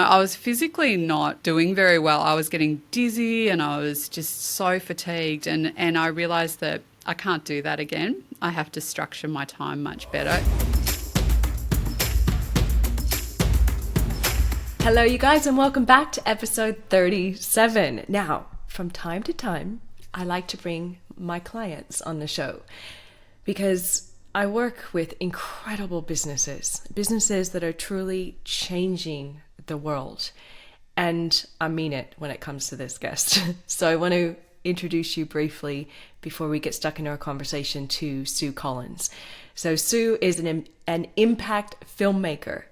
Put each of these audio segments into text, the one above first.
I was physically not doing very well. I was getting dizzy and I was just so fatigued. And I realised that I can't do that again. I have to structure my time much better. Hello, you guys, and welcome back to episode 37. Now, from time to time, I like to bring my clients on the show because I work with incredible businesses that are truly changing the world. And I mean it when it comes to this guest. So I want to introduce you briefly before we get stuck into our conversation to Sue Collins. So Sue is an impact filmmaker.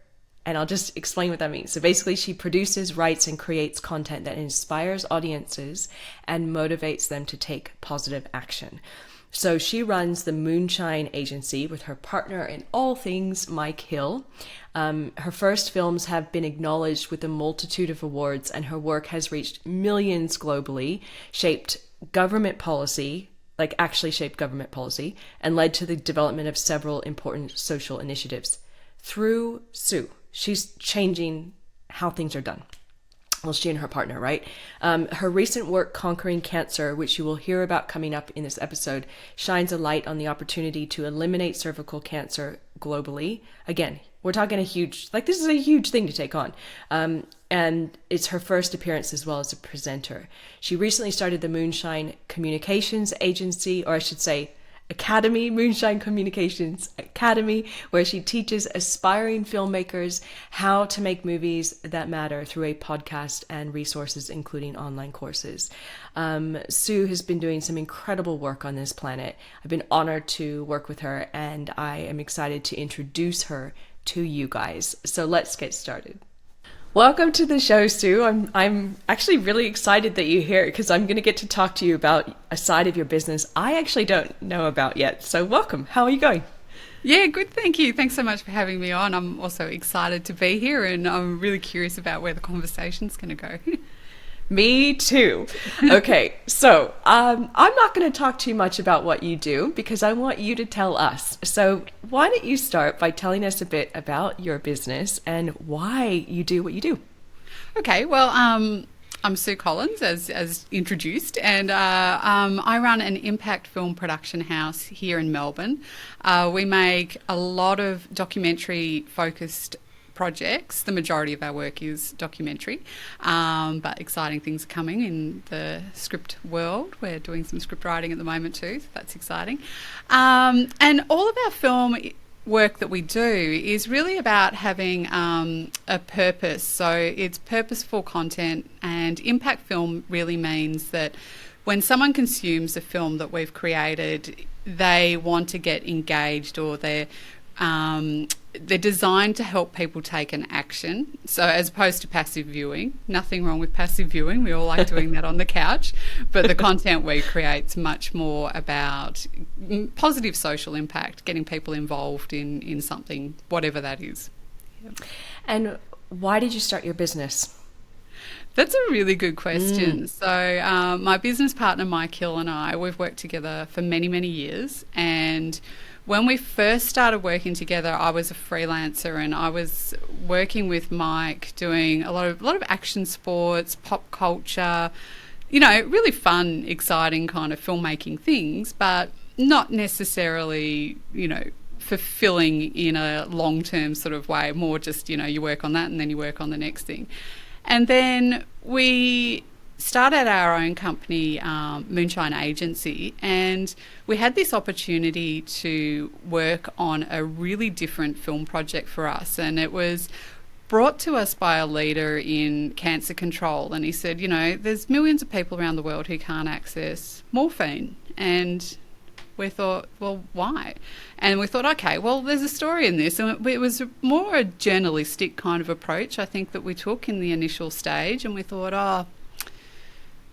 And I'll just explain what that means. So basically, she produces, writes, and creates content that inspires audiences and motivates them to take positive action. So she runs the Moonshine Agency with her partner in all things, Mike Hill. Her first films have been acknowledged with a multitude of awards, and her work has reached millions globally, shaped government policy, and led to the development of several important social initiatives. Through Sue, she's changing how things are done. Well, she and her partner, right? Her recent work, Conquering Cancer, which you will hear about coming up in this episode, shines a light on the opportunity to eliminate cervical cancer globally. Again, we're talking this is a huge thing to take on. And it's her first appearance as well as a presenter. She recently started the Moonshine Communications Agency, or I should say, Academy, Moonshine Communications Academy, where she teaches aspiring filmmakers how to make movies that matter through a podcast and resources, including online courses. Sue has been doing some incredible work on this planet. I've been honored to work with her, and I am excited to introduce her to you guys. So let's get started. Welcome to the show, Sue. I'm actually really excited that you're here because I'm going to get to talk to you about a side of your business I actually don't know about yet. So welcome. How are you going? Yeah, good. Thank you. Thanks so much for having me on. I'm also excited to be here, and I'm really curious about where the conversation's going to go. Me too. Okay, so I'm not going to talk too much about what you do because I want you to tell us. So why don't you start by telling us a bit about your business and why you do what you do? Okay, well, I'm Sue Collins, as introduced, and I run an impact film production house here in Melbourne. We make a lot of documentary-focused projects. The majority of our work is documentary, but exciting things are coming in the script world. We're doing some script writing at the moment too, so that's exciting. And all of our film work that we do is really about having a purpose. So it's purposeful content, and impact film really means that when someone consumes a film that we've created, they want to get engaged, or they're designed to help people take an action. So as opposed to passive viewing, nothing wrong with passive viewing. We all like doing that on the couch. But the content we create's much more about positive social impact, getting people involved in something, whatever that is. Yep. And why did you start your business? That's a really good question. So my business partner, Mike Hill, and I, we've worked together for many, many years. And when we first started working together, I was a freelancer, and I was working with Mike doing a lot of action sports, pop culture, really fun, exciting kind of filmmaking things, but not necessarily, fulfilling in a long-term sort of way, more just, you work on that and then you work on the next thing. And then we started our own company, Moonshine Agency, and we had this opportunity to work on a really different film project for us, and it was brought to us by a leader in cancer control, and he said, there's millions of people around the world who can't access morphine, and we thought, well, why? And we thought, okay, well, there's a story in this. And it was more a journalistic kind of approach, I think, that we took in the initial stage, and we thought,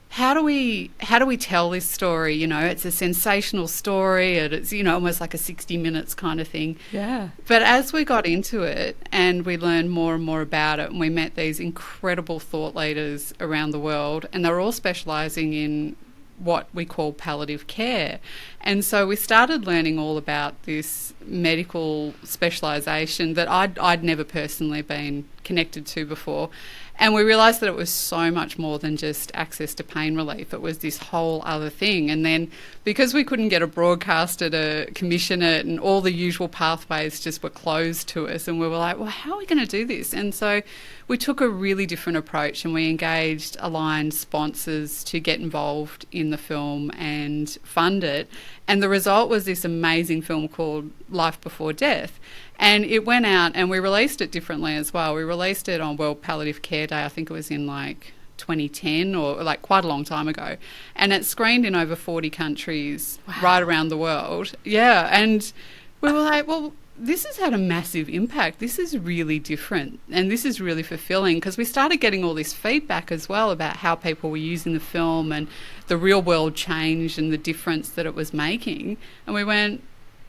how do we tell this story? It's a sensational story, and it's, almost like a 60 minutes kind of thing. Yeah. But as we got into it and we learned more and more about it, and we met these incredible thought leaders around the world, and they're all specialising in what we call palliative care. And so we started learning all about this medical specialisation that I'd never personally been connected to before. And we realised that it was so much more than just access to pain relief. It was this whole other thing. And then because we couldn't get a broadcaster to commission it and all the usual pathways just were closed to us, and we were like, well, how are we going to do this? And so we took a really different approach, and we engaged aligned sponsors to get involved in the film and fund it. And the result was this amazing film called Life Before Death. And it went out, and we released it differently as well. We released it on World Palliative Care Day. I think it was in like 2010 or like quite a long time ago. And it screened in over 40 countries right around the world. Yeah. And we were like, well, this has had a massive impact. This is really different, and this is really fulfilling, because we started getting all this feedback as well about how people were using the film and the real world change and the difference that it was making. And we went,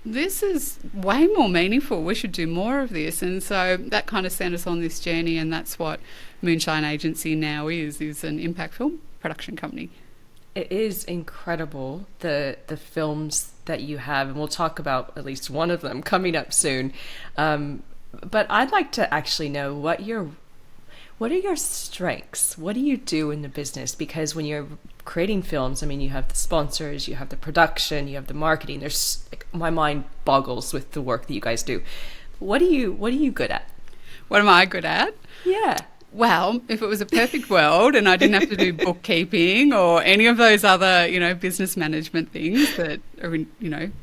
this is way more meaningful. We should do more of this. And so that kind of sent us on this journey, and that's what Moonshine Agency now is an impact film production company. It is incredible, the films that you have, and we'll talk about at least one of them coming up soon. But I'd like to actually know what are your strengths? What do you do in the business? Because when you're creating films, I mean, you have the sponsors, you have the production, you have the marketing. There's my mind boggles with the work that you guys do. What are you good at? What am I good at? Yeah. Well, if it was a perfect world and I didn't have to do bookkeeping or any of those other, business management things that are,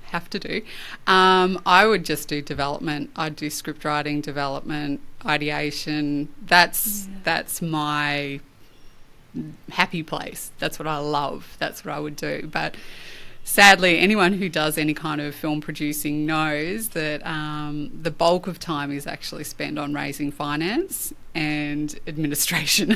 have to do, I would just do development. I'd do script writing, development, ideation. That's my happy place. That's what I love. That's what I would do. But sadly, anyone who does any kind of film producing knows that the bulk of time is actually spent on raising finance and administration.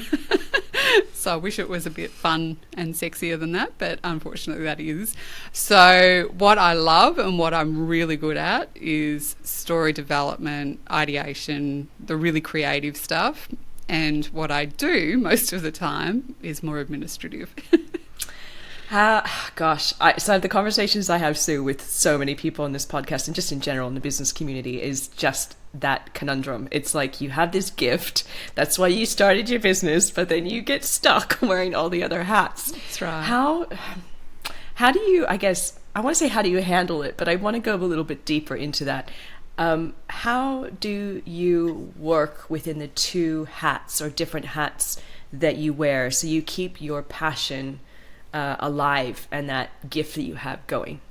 So I wish it was a bit fun and sexier than that, but unfortunately that is. So what I love and what I'm really good at is story development, ideation, the really creative stuff. And what I do most of the time is more administrative. So the conversations I have, Sue, with so many people on this podcast and just in general in the business community is just that conundrum. It's like you have this gift, that's why you started your business, but then you get stuck wearing all the other hats. That's right. How do you, I guess, I want to say how do you handle it, but I want to go a little bit deeper into that. How do you work within the two hats or different hats that you wear so you keep your passion alive and that gift that you have going?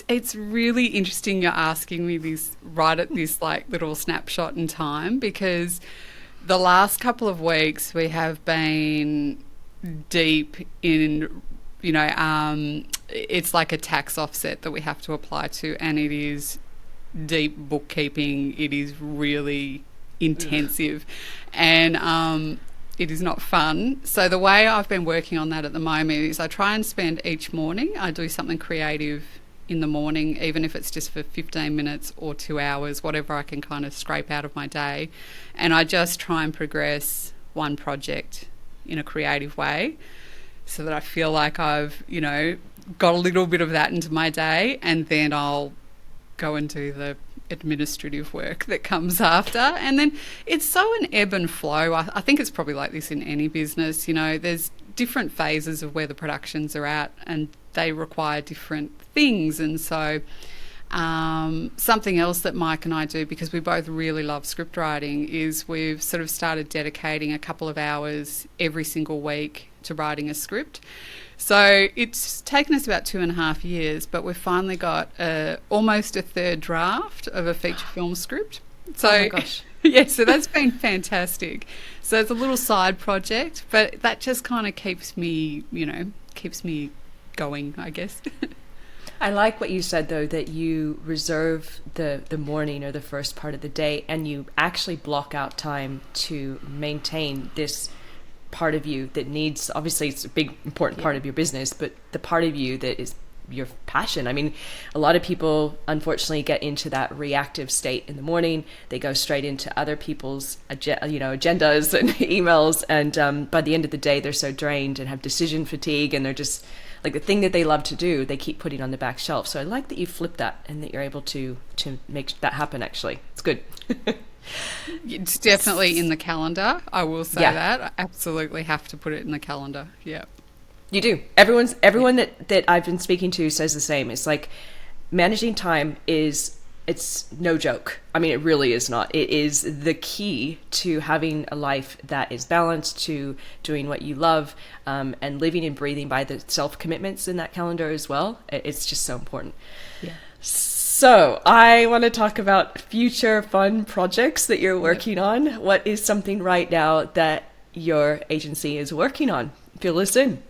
It's really interesting you're asking me this right at this like little snapshot in time, because the last couple of weeks we have been deep in, it's like a tax offset that we have to apply to, and it is deep bookkeeping. It is really intensive. And it is not fun. So the way I've been working on that at the moment is I try and spend each morning, I do something creative in the morning, even if it's just for 15 minutes or 2 hours, whatever I can kind of scrape out of my day. And I just try and progress one project in a creative way so that I feel like I've, got a little bit of that into my day, and then I'll go and do the administrative work that comes after. And then it's so an ebb and flow. I think it's probably like this in any business. There's different phases of where the productions are at, and they require different things. And so something else that Mike and I do, because we both really love script writing, is we've sort of started dedicating a couple of hours every single week to writing a script. So it's taken us about 2.5 years, but we've finally got almost a third draft of a feature film script. So, oh my gosh. Yeah, so that's been fantastic. So it's a little side project, but that just kind of keeps me going, I guess. I like what you said, though, that you reserve the morning or the first part of the day, and you actually block out time to maintain this part of you that needs, obviously it's a big important part of your business, but the part of you that is your passion. I mean, a lot of people unfortunately get into that reactive state in the morning. They go straight into other people's agendas and emails, and by the end of the day they're so drained and have decision fatigue, and they're just like the thing that they love to do they keep putting on the back shelf. So I like that you flip that and that you're able to make that happen. Actually, it's good. It's definitely in the calendar. I will say Yeah. that. I absolutely have to put it in the calendar. Yeah. You do. Everyone that I've been speaking to says the same. It's like managing time it's no joke. I mean, it really is not. It is the key to having a life that is balanced, to doing what you love, and living and breathing by the self-commitments in that calendar as well. It's just so important. Yeah. So I want to talk about future fun projects that you're working on. What is something right now that your agency is working on? Fill us in.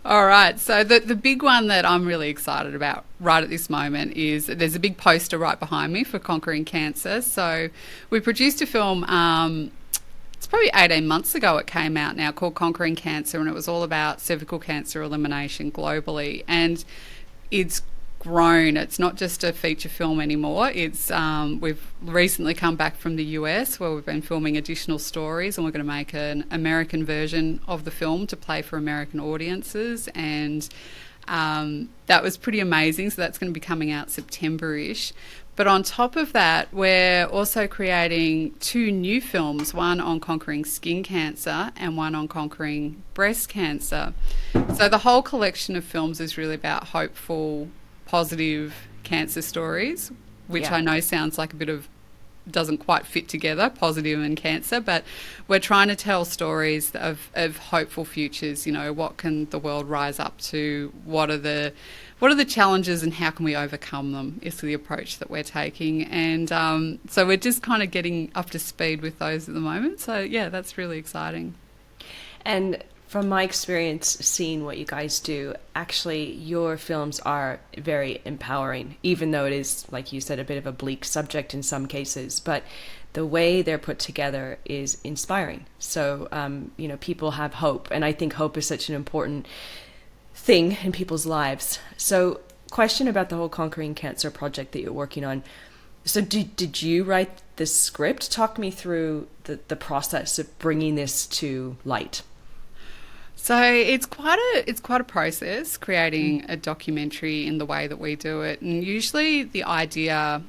All right. So the big one that I'm really excited about right at this moment is there's a big poster right behind me for Conquering Cancer. So we produced a film, it's probably 18 months ago it came out now, called Conquering Cancer, and it was all about cervical cancer elimination globally. And it's grown. It's not just a feature film anymore. It's we've recently come back from the US where we've been filming additional stories, and we're going to make an American version of the film to play for American audiences, and that was pretty amazing. So that's going to be coming out September-ish. But on top of that, we're also creating 2 new films, one on conquering skin cancer and one on conquering breast cancer. So the whole collection of films is really about hopeful, positive cancer stories, which I know sounds like a bit of, doesn't quite fit together, positive and cancer, but we're trying to tell stories of hopeful futures. You know, what can the world rise up to? What are the challenges and how can we overcome them is the approach that we're taking. And so we're just kind of getting up to speed with those at the moment. So yeah, that's really exciting. And from my experience seeing what you guys do, actually your films are very empowering, even though it is, like you said, a bit of a bleak subject in some cases, but the way they're put together is inspiring. So, people have hope, and I think hope is such an important thing in people's lives. So, question about the whole Conquering Cancer project that you're working on. So did you write the script? Talk me through the process of bringing this to light. So it's quite a process creating a documentary in the way that we do it, and usually the idea,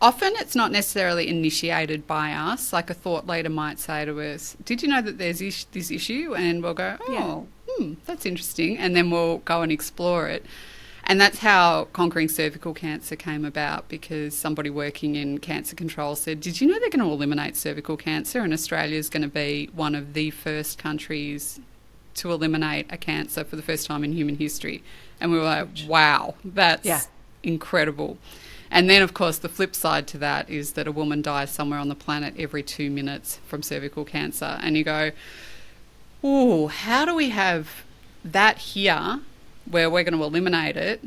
often it's not necessarily initiated by us. Like a thought leader might say to us, "Did you know that there's this issue?" And we'll go, "Oh, that's interesting," and then we'll go and explore it. And that's how Conquering Cervical Cancer came about, because somebody working in cancer control said, "Did you know they're going to eliminate cervical cancer, and Australia is going to be one of the first countries to eliminate a cancer for the first time in human history?" And we were like, wow, that's incredible. And then, of course, the flip side to that is that a woman dies somewhere on the planet every 2 minutes from cervical cancer. And you go, ooh, how do we have that here where we're going to eliminate it,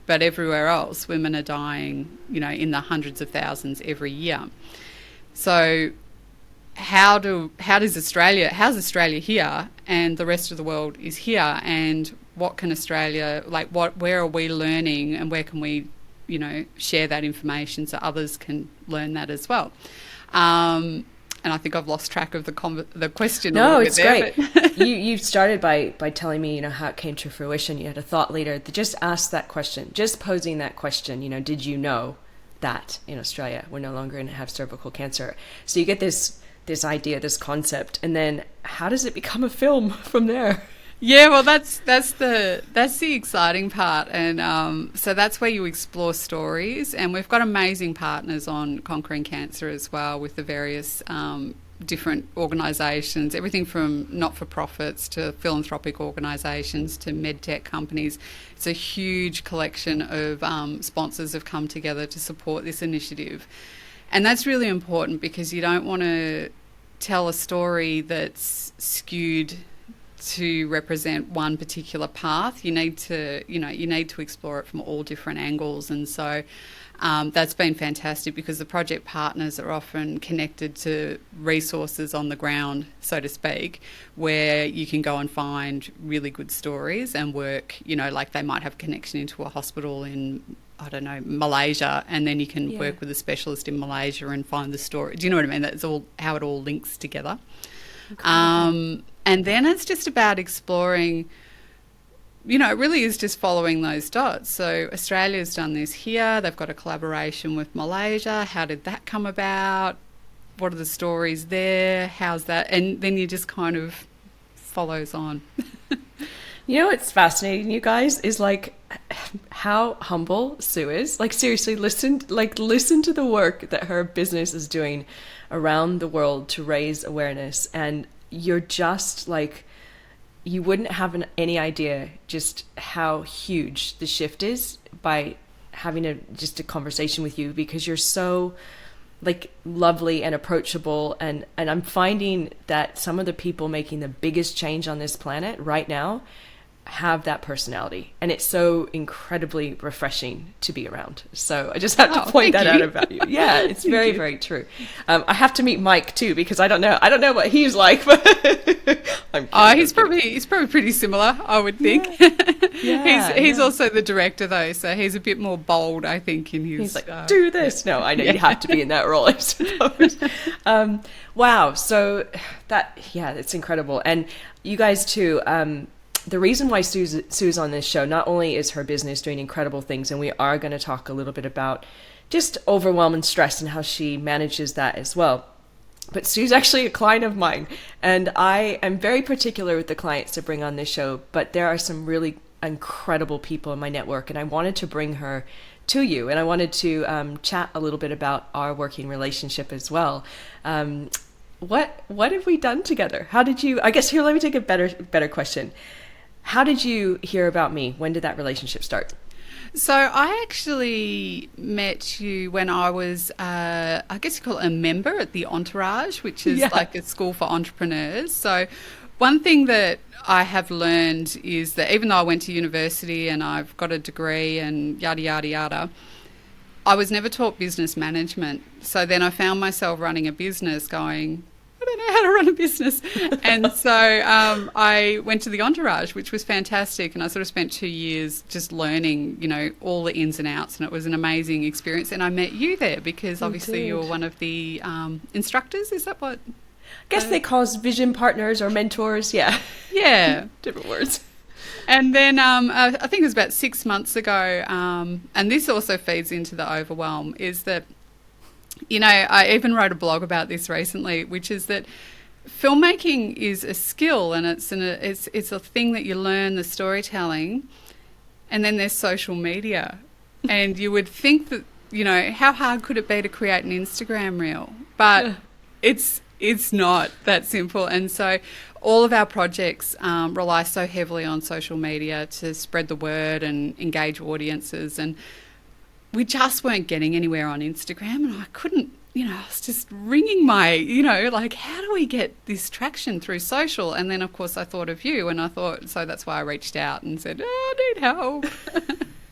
but everywhere else women are dying, in the hundreds of thousands every year? So how's Australia here and the rest of the world is here, and what can Australia, where are we learning, and where can we, share that information so others can learn that as well? And I think I've lost track of the question. No, it's great. You started by telling me, how it came to fruition. You had a thought leader that just asked that question, just posing that question, did you know that in Australia we're no longer going to have cervical cancer? So you get this idea, this concept, and then how does it become a film from there? Yeah, well, that's the exciting part, and so that's where you explore stories, and we've got amazing partners on Conquering Cancer as well, with the various different organisations, everything from not-for-profits to philanthropic organisations to medtech companies. It's a huge collection of sponsors have come together to support this initiative. And that's really important, because you don't want to tell a story that's skewed to represent one particular path. You need to explore it from all different angles. And so that's been fantastic, because the project partners are often connected to resources on the ground, so to speak, where you can go and find really good stories and work, like they might have a connection into a hospital in, I don't know, Malaysia, and then you can work with a specialist in Malaysia and find the story. Do you know what I mean? That's all how it all links together. Okay. And then it's just about exploring it really is just following those dots. So Australia's done this here. They've got a collaboration with Malaysia. How did that come about? What are the stories there? How's that? And then you just kind of follows on. You know what's fascinating, you guys, is like how humble Sue is. Like seriously, listen to the work that her business is doing around the world to raise awareness, and you're just like, you wouldn't have any idea just how huge the shift is by having just a conversation with you, because you're so like lovely and approachable, and I'm finding that some of the people making the biggest change on this planet right now have that personality, and it's so incredibly refreshing to be around. So I just have to point that out about you. Yeah, it's very, very true. I have to meet Mike too, because I don't know what he's like, but he's probably pretty similar, I would think. Yeah. He's also the director though, so he's a bit more bold, I think, in his. He's like, do this. No, I know you have to be in that role, I suppose. Wow. So it's incredible, and you guys too. The reason why Sue's on this show, not only is her business doing incredible things, and we are going to talk a little bit about just overwhelm and stress and how she manages that as well, but Sue's actually a client of mine, and I am very particular with the clients to bring on this show, but there are some really incredible people in my network, and I wanted to bring her to you, and I wanted to chat a little bit about our working relationship as well. What have we done together? How did you, I guess here, let me take a better question. How did you hear about me? When did that relationship start? So I actually met you when I was, I guess you call it a member at the Entourage, which is like a school for entrepreneurs. So one thing that I have learned is that even though I went to university and I've got a degree and yada, yada, yada, I was never taught business management. So then I found myself running a business going, I don't know how to run a business. And so I went to the Entourage, which was fantastic. And I sort of spent 2 years just learning, all the ins and outs. And it was an amazing experience. And I met you there because obviously you were one of the instructors. Is that what? I guess they call us vision partners or mentors. Yeah. Yeah. Different words. And then I think it was about 6 months ago, and this also feeds into the overwhelm, is that, I even wrote a blog about this recently, which is that filmmaking is a skill, and it's a thing that you learn, the storytelling, and then there's social media. And you would think that, how hard could it be to create an Instagram reel? But it's not that simple. And so all of our projects rely so heavily on social media to spread the word and engage audiences. And we just weren't getting anywhere on Instagram, and I couldn't, I was just ringing my, how do we get this traction through social? And then, of course, I thought of you, and so that's why I reached out and said, I need help.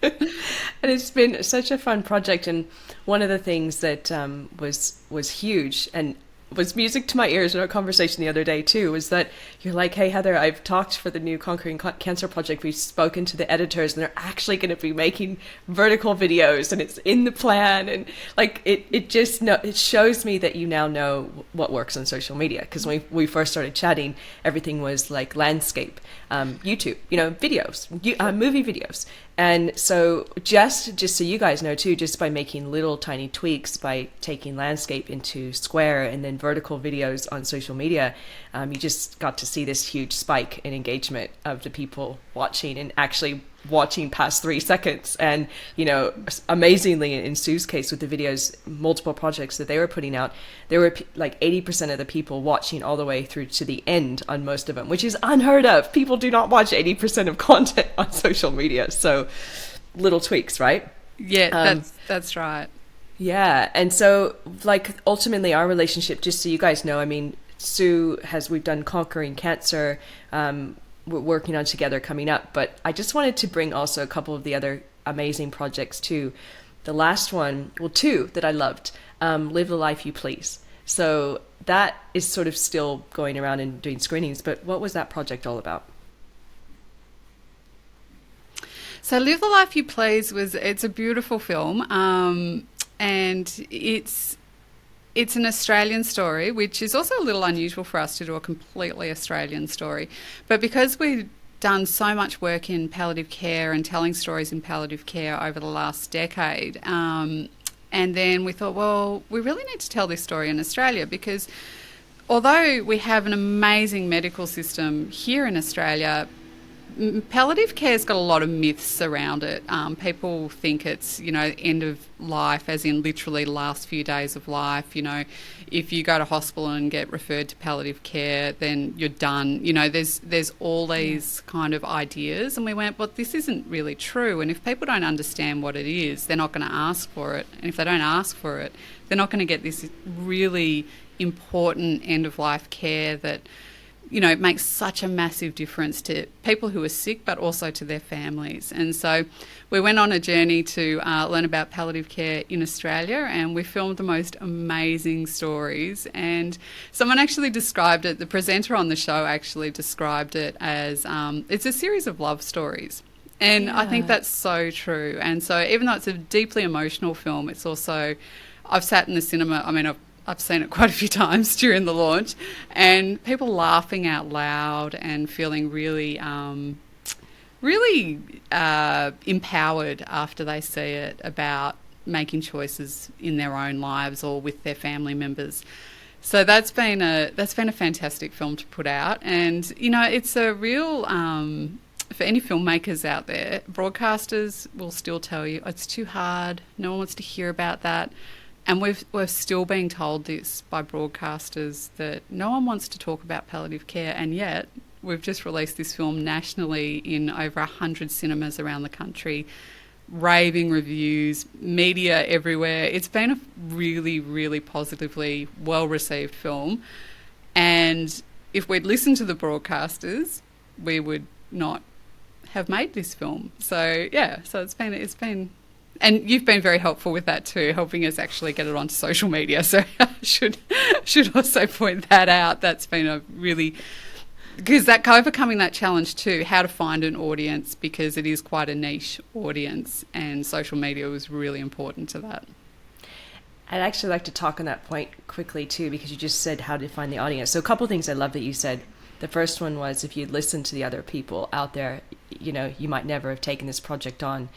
And it's been such a fun project, and one of the things that was huge and was music to my ears in our conversation the other day too, was that you're like, hey Heather, I've talked for the new Conquering Cancer project, we've spoken to the editors, and they're actually going to be making vertical videos, and it's in the plan, and like it shows me that you now know what works on social media, because when we first started chatting, everything was like landscape, YouTube, videos, movie videos. And so just so you guys know too, just by making little tiny tweaks, by taking landscape into square and then vertical videos on social media, you just got to see this huge spike in engagement of the people watching and actually watching past 3 seconds. And, amazingly in Sue's case with the videos, multiple projects that they were putting out, there were like 80% of the people watching all the way through to the end on most of them, which is unheard of. People do not watch 80% of content on social media. So little tweaks, right? Yeah, that's right. Yeah. And so like ultimately our relationship, just so you guys know, Sue we've done Conquering Cancer, we're working on together coming up, but I just wanted to bring also a couple of the other amazing projects too. The last one, two that I loved, Live the Life You Please. So that is sort of still going around and doing screenings, but what was that project all about? So Live the Life You Please it's a beautiful film, and it's an Australian story, which is also a little unusual for us to do a completely Australian story. But because we done so much work in palliative care and telling stories in palliative care over the last decade. And then we thought, well, we really need to tell this story in Australia, because although we have an amazing medical system here in Australia, palliative care's got a lot of myths around it. People think it's, end of life, as in literally last few days of life. If you go to hospital and get referred to palliative care, then you're done. There's all these kind of ideas, and we went, but this isn't really true. And if people don't understand what it is, they're not going to ask for it. And if they don't ask for it, they're not going to get this really important end of life care that it makes such a massive difference to people who are sick, but also to their families. And so we went on a journey to learn about palliative care in Australia, and we filmed the most amazing stories. And someone actually described it, the presenter on the show actually described it as it's a series of love stories. And I think that's so true. And so even though it's a deeply emotional film, it's also, I've sat in the cinema, I've seen it quite a few times during the launch, and people laughing out loud and feeling really empowered after they see it, about making choices in their own lives or with their family members. So that's been a fantastic film to put out. And, it's a real, for any filmmakers out there, broadcasters will still tell you, it's too hard, no one wants to hear about that. And we're still being told this by broadcasters, that no one wants to talk about palliative care, and yet we've just released this film nationally in over 100 cinemas around the country, raving reviews, media everywhere. It's been a really, really positively well-received film. And if we'd listened to the broadcasters, we would not have made this film. So, it's been... And you've been very helpful with that too, helping us actually get it onto social media. So I should also point that out. That's been a really... Because overcoming that challenge too, how to find an audience, because it is quite a niche audience, and social media was really important to that. I'd actually like to talk on that point quickly too, because you just said how to find the audience. So a couple of things I love that you said. The first one was, if you'd listened to the other people out there, you might never have taken this project on.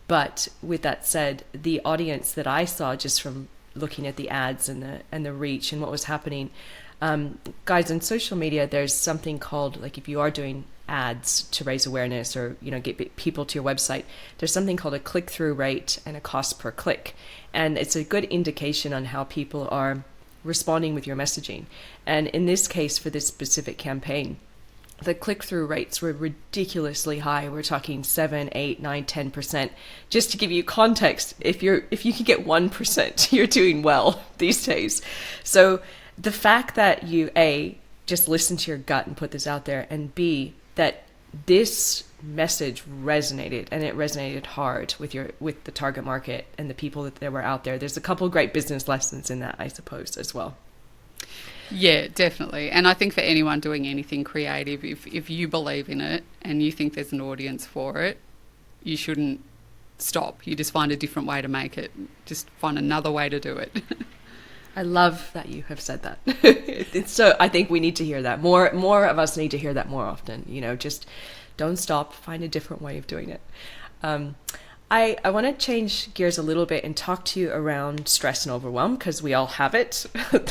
But with that said, the audience that I saw just from looking at the ads and the reach and what was happening, guys, on social media, there's something called, like, if you are doing ads to raise awareness or get people to your website, there's something called a click-through rate and a cost per click, and it's a good indication on how people are responding with your messaging. And in this case, for this specific campaign, the click-through rates were ridiculously high. We're talking 7, 8, 9, 10%. Just to give you context, if you can get 1%, you're doing well these days. So the fact that you, A, just listen to your gut and put this out there, and B, that this message resonated, and it resonated hard with the target market and the people that were out there. There's a couple of great business lessons in that, I suppose, as well. Yeah, definitely. And I think for anyone doing anything creative, if you believe in it and you think there's an audience for it, you shouldn't stop. You just find a different way to make it. Just find another way to do it. I love that you have said that. So I think we need to hear that. More of us need to hear that more often. Just don't stop. Find a different way of doing it. I want to change gears a little bit and talk to you around stress and overwhelm, because we all have it.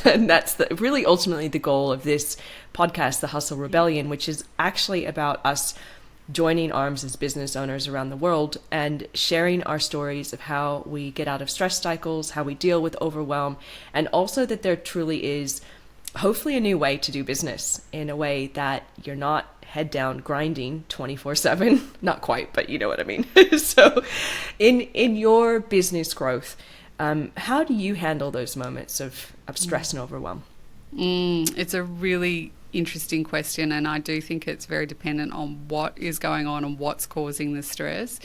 And that's really ultimately the goal of this podcast, The Hustle Rebellion, which is actually about us joining arms as business owners around the world and sharing our stories of how we get out of stress cycles, how we deal with overwhelm, and also that there truly is hopefully a new way to do business in a way that you're not head down grinding 24/7. Not quite, but you know what I mean. So in your business growth, how do you handle those moments of stress and overwhelm? It's a really interesting question, and I do think it's very dependent on what is going on and what's causing the stress.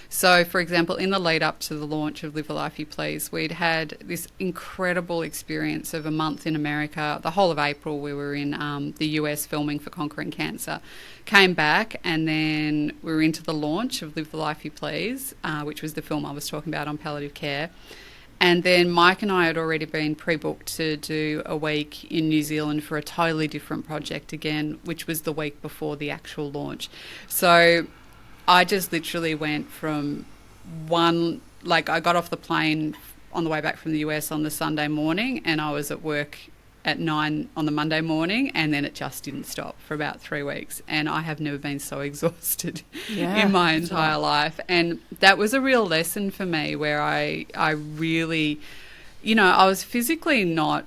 So, for example, in the lead up to the launch of Live a Life You Please, we'd had this incredible experience of a month in America. The whole of April we were in the US filming for Conquering Cancer. Came back, and then we were into the launch of Live the Life You Please, which was the film I was talking about on palliative care. And then Mike and I had already been pre-booked to do a week in New Zealand for a totally different project again, which was the week before the actual launch. So I just literally went from I got off the plane on the way back from the US on the Sunday morning, and I was at work at 9 on the Monday morning, and then it just didn't stop for about 3 weeks. And I have never been so exhausted in my entire life. And that was a real lesson for me, where I really, I was physically not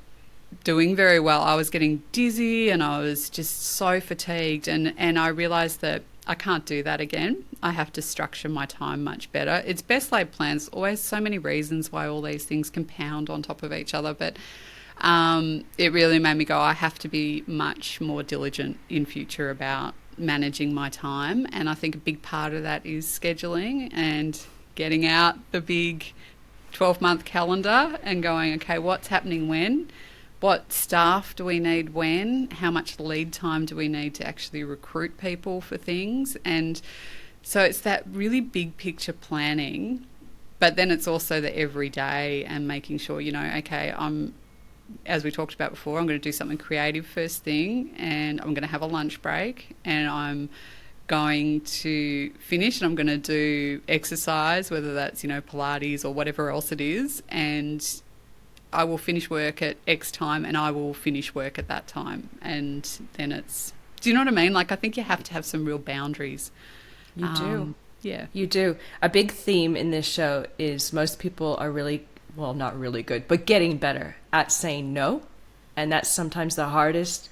doing very well. I was getting dizzy and I was just so fatigued. And I realised that I can't do that again. I have to structure my time much better. It's best laid plans. Always so many reasons why all these things compound on top of each other. But it really made me go, I have to be much more diligent in future about managing my time. And I think a big part of that is scheduling and getting out the big 12-month calendar and going, okay, what's happening when? What staff do we need when? How much lead time do we need to actually recruit people for things? And so it's that really big picture planning, but then it's also the everyday and making sure, okay, as we talked about before, I'm going to do something creative first thing, and I'm going to have a lunch break, and I'm going to finish and I'm going to do exercise, whether that's, Pilates or whatever else it is, and I will finish work at X time and I will finish work at that time. And then do you know what I mean? I think you have to have some real boundaries. You do. Yeah. You do. A big theme in this show is most people are really, well, not really good, but getting better at saying no. And that's sometimes the hardest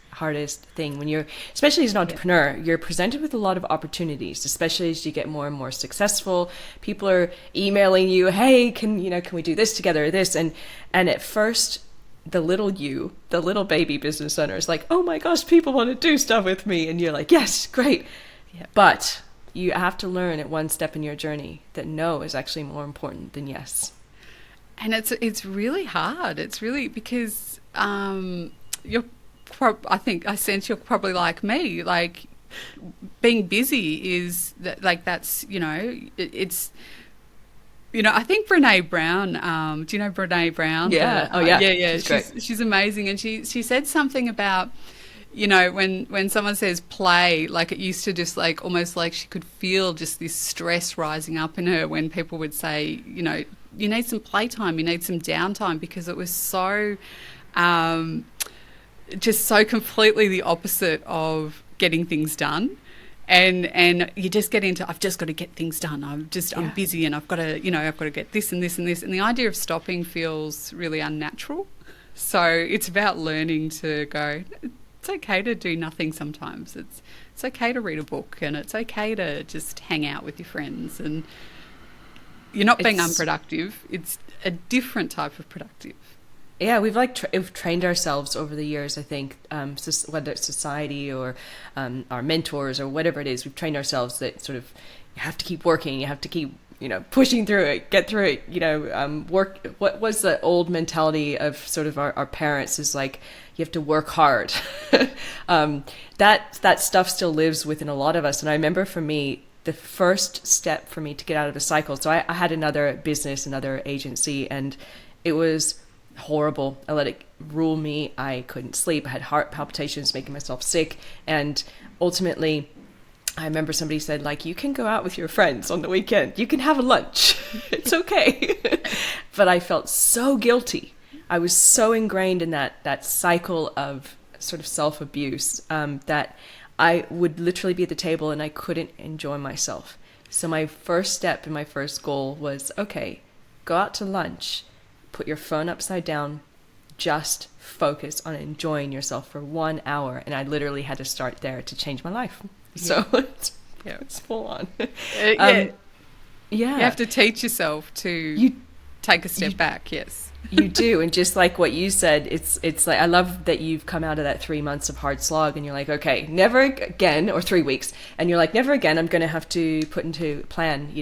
thing when you're, especially as an entrepreneur, you're presented with a lot of opportunities, especially as you get more and more successful. People are emailing you, hey, can we do this together or this? And at first, the little baby business owner is like, oh my gosh, people want to do stuff with me. And you're like, yes, great. Yeah. But you have to learn at one step in your journey that no is actually more important than yes. And it's really hard. It's really because I think I sense you're probably like me. Like, being busy is that's it's. I think Brene Brown. Do you know Brene Brown? Yeah. Yeah. She's amazing, and she said something about, when someone says play, it used to just almost like she could feel just this stress rising up in her when people would say, you need some playtime, you need some downtime, because it was so, just so completely the opposite of getting things done. And you just get into, I've just got to get things done. I'm busy and I've got to get this and this and this. And the idea of stopping feels really unnatural. So it's about learning to go, it's okay to do nothing sometimes. It's okay to read a book, and it's okay to just hang out with your friends, and you're not being unproductive. It's a different type of productive. Yeah, we've we've trained ourselves over the years, I think, whether it's society or our mentors or whatever it is, we've trained ourselves that sort of, you have to keep working, you have to keep, pushing through it, get through it, work. What was the old mentality of sort of our parents is like, you have to work hard. That stuff still lives within a lot of us. And I remember for me, the first step for me to get out of the cycle, so I had another business, another agency, and it was horrible. I let it rule me. I couldn't sleep. I had heart palpitations, making myself sick. And ultimately, I remember somebody said, you can go out with your friends on the weekend. You can have a lunch. It's okay. But I felt so guilty. I was so ingrained in that cycle of sort of self-abuse that I would literally be at the table and I couldn't enjoy myself. So my first step and my first goal was, okay, go out to lunch, put your phone upside down, just focus on enjoying yourself for 1 hour. And I literally had to start there to change my life. So it's full on. You have to teach yourself to take a step back. Yes. You do. And just like what you said, it's like, I love that you've come out of that 3 months of hard slog and you're like, okay, never again, or 3 weeks. And you're like, never again, I'm going to have to put into plan,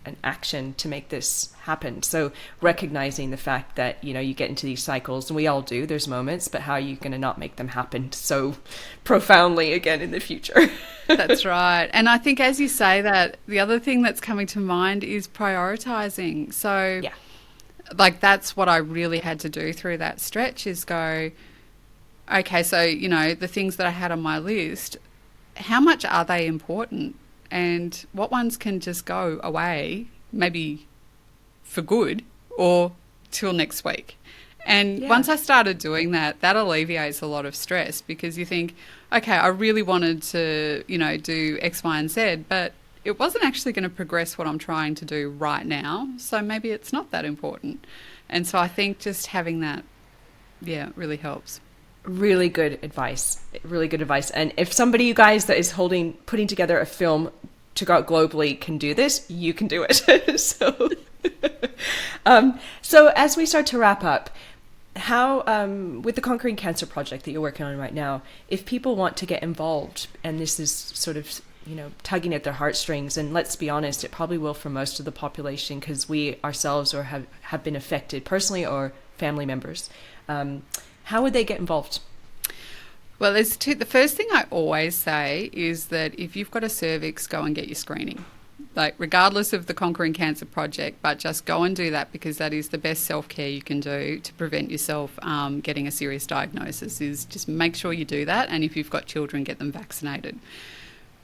an action to make this happen. So recognizing the fact that, you get into these cycles, and we all do, there's moments, but how are you going to not make them happen so profoundly again in the future? That's right. And I think as you say that, the other thing that's coming to mind is prioritizing. So like, that's what I really had to do through that stretch, is go, okay, so, you know, the things that I had on my list, how much are they important? And what ones can just go away, maybe for good, or till next week? And once I started doing that, that alleviates a lot of stress, because you think, okay, I really wanted to, you know, do X, Y, and Z, but it wasn't actually going to progress what I'm trying to do right now. So maybe it's not that important. And so I think just having that, really helps. Really good advice. Really good advice. And if somebody, you guys, that is putting together a film to go out globally can do this, you can do it. So as we start to wrap up, how, with the Conquering Cancer project that you're working on right now, if people want to get involved, and this is sort of, you know, tugging at their heartstrings, and let's be honest, it probably will for most of the population, because we ourselves or have been affected personally, or family members, how would they get involved? Well, the first thing I always say is that if you've got a cervix, go and get your screening. Like, regardless of the Conquering Cancer project, but just go and do that, because that is the best self-care you can do to prevent yourself getting a serious diagnosis, is just make sure you do that. And if you've got children, get them vaccinated.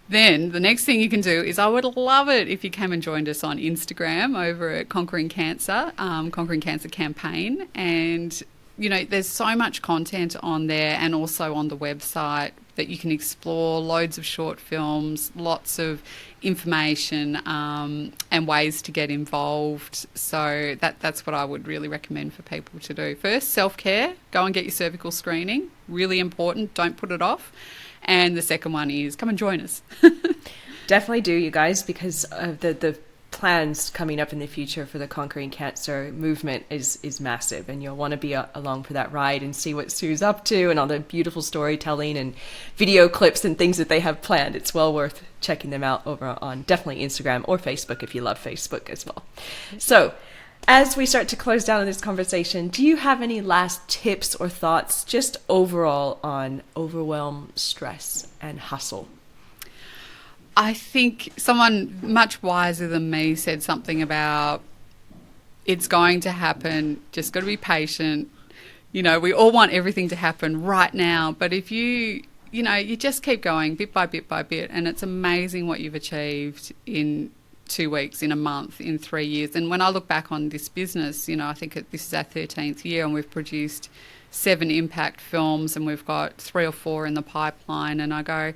Then the next thing you can do is, I would love it if you came and joined us on Instagram over at Conquering Cancer, Conquering Cancer Campaign. And, you know, there's so much content on there, and also on the website, that you can explore loads of short films, lots of information, and ways to get involved. So that's what I would really recommend for people to do. First, self-care, go and get your cervical screening, really important, don't put it off. And the second one is, come and join us. Definitely do, you guys, because of the plans coming up in the future for the Conquering Cancer movement is massive, and you'll want to be along for that ride and see what Sue's up to, and all the beautiful storytelling and video clips and things that they have planned. It's well worth checking them out over on definitely Instagram or Facebook, if you love Facebook as well. So as we start to close down on this conversation, do you have any last tips or thoughts just overall on overwhelm, stress, and hustle? I think someone much wiser than me said something about, it's going to happen, just got to be patient. You know, we all want everything to happen right now, but if you just keep going bit by bit by bit, and it's amazing what you've achieved in 2 weeks, in a month, in 3 years. And when I look back on this business, you know, I think this is our 13th year, and we've produced 7 impact films, and we've got 3 or 4 in the pipeline, and I go,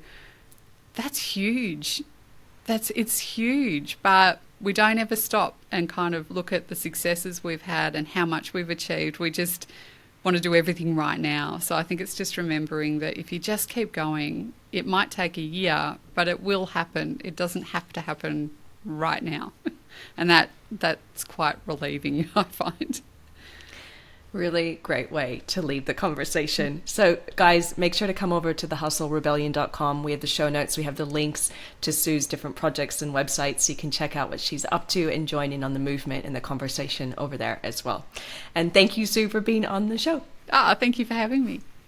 that's huge. It's huge, but we don't ever stop and kind of look at the successes we've had and how much we've achieved. We just want to do everything right now. So I think it's just remembering that if you just keep going, it might take a year, but it will happen. It doesn't have to happen right now. And that's quite relieving, I find. Really great way to leave the conversation. So guys, make sure to come over to thehustlerebellion.com. We have the show notes. We have the links to Sue's different projects and websites, so you can check out what she's up to and join in on the movement and the conversation over there as well. And thank you, Sue, for being on the show. Thank you for having me.